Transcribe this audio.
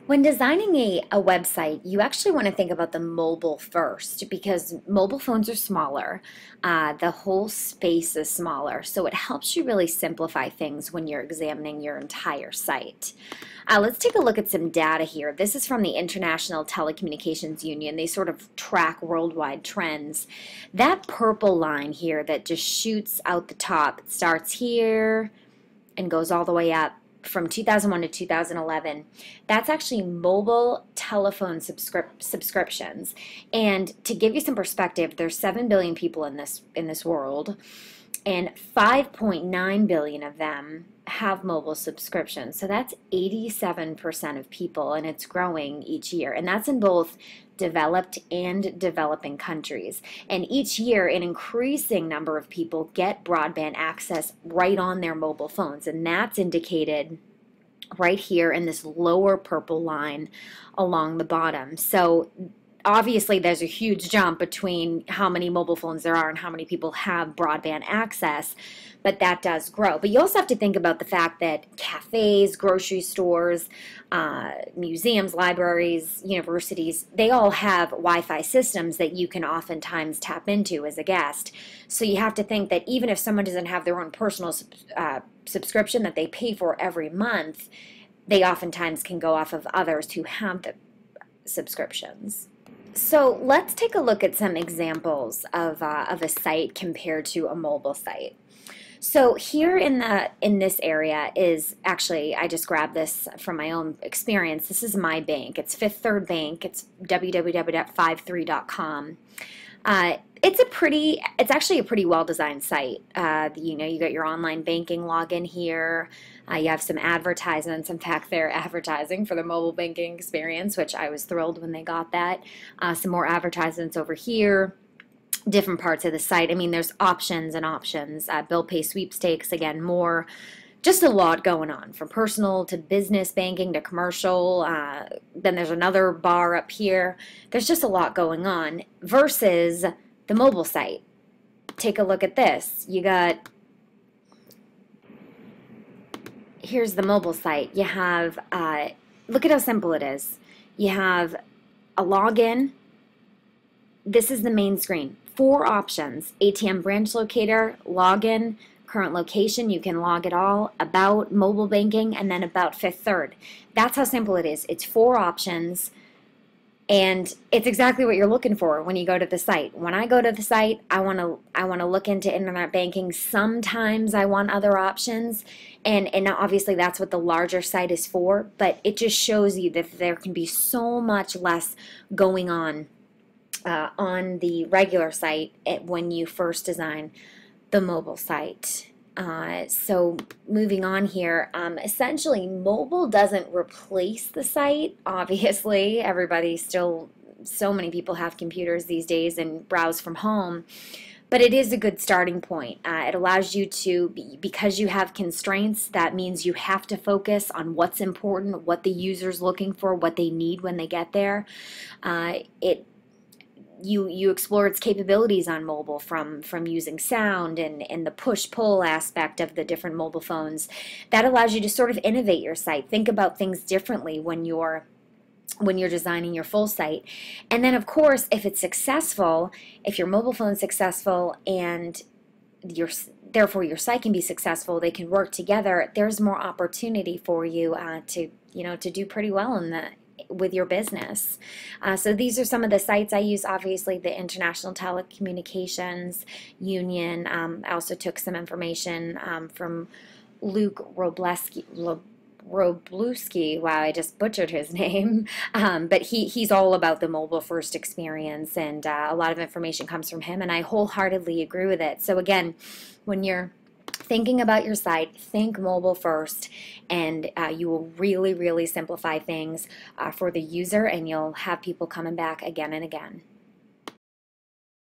When designing a website, you actually want to think about the mobile first because mobile phones are smaller. The whole space is smaller, so it helps you really simplify things when you're examining your entire site. Let's take a look at some data here. This is from the International Telecommunications Union. They sort of track worldwide trends. That purple line here that just shoots out the top, it starts here and goes all the way up from 2001 to 2011, that's actually mobile telephone subscriptions. And to give you some perspective, there's 7 billion people in this world, and 5.9 billion of them have mobile subscriptions. So that's 87% of people, and it's growing each year. And that's in both developed and developing countries. And each year, an increasing number of people get broadband access right on their mobile phones. And that's indicated right here in this lower purple line along the bottom. So obviously there's a huge jump between how many mobile phones there are and how many people have broadband access, but that does grow. But you also have to think about the fact that cafes, grocery stores, museums, libraries, universities, they all have Wi-Fi systems that you can oftentimes tap into as a guest. So you have to think that even if someone doesn't have their own personal subscription that they pay for every month, they oftentimes can go off of others who have the subscriptions. So let's take a look at some examples of a site compared to a mobile site. So here in this area is actually, I just grabbed this from my own experience. This is my bank. It's Fifth Third Bank. It's www.53.com. It's actually a pretty well-designed site. You got your online banking login here. You have some advertisements. In fact, they're advertising for the mobile banking experience, which I was thrilled when they got that. Some more advertisements over here. Different parts of the site. I mean, there's options and options. Bill pay sweepstakes, again, more. Just a lot going on, from personal to business banking to commercial. Then there's another bar up here. There's just a lot going on versus the mobile site. Take a look at this. Here's the mobile site. You have, look at how simple it is. You have a login. This is the main screen. 4 options: ATM branch locator, login, current location, you can log it all, about, mobile banking, and then about Fifth Third. That's how simple it is. It's 4 options, and it's exactly what you're looking for when you go to the site. When I go to the site, I want to look into internet banking. Sometimes I want other options, and obviously that's what the larger site is for, but it just shows you that there can be so much less going on the regular site when you first design the mobile site. So moving on here, essentially mobile doesn't replace the site. Obviously, so many people have computers these days and browse from home, but it is a good starting point. It allows you to, because you have constraints, that means you have to focus on what's important, what the user's looking for, what they need when they get there. You explore its capabilities on mobile, from using sound and the push-pull aspect of the different mobile phones. That allows you to sort of innovate your site, think about things differently when you're designing your full site. And then of course, if it's successful, if your mobile phone's successful and therefore your site can be successful, they can work together, there's more opportunity for you to do pretty well with your business. So these are some of the sites I use. Obviously, the International Telecommunications Union. I also took some information from Luke Robluski. Wow, I just butchered his name. But he's all about the mobile first experience, and a lot of information comes from him, and I wholeheartedly agree with it. So again, when you're thinking about your site, think mobile first, and you will really, really simplify things for the user, and you'll have people coming back again and again.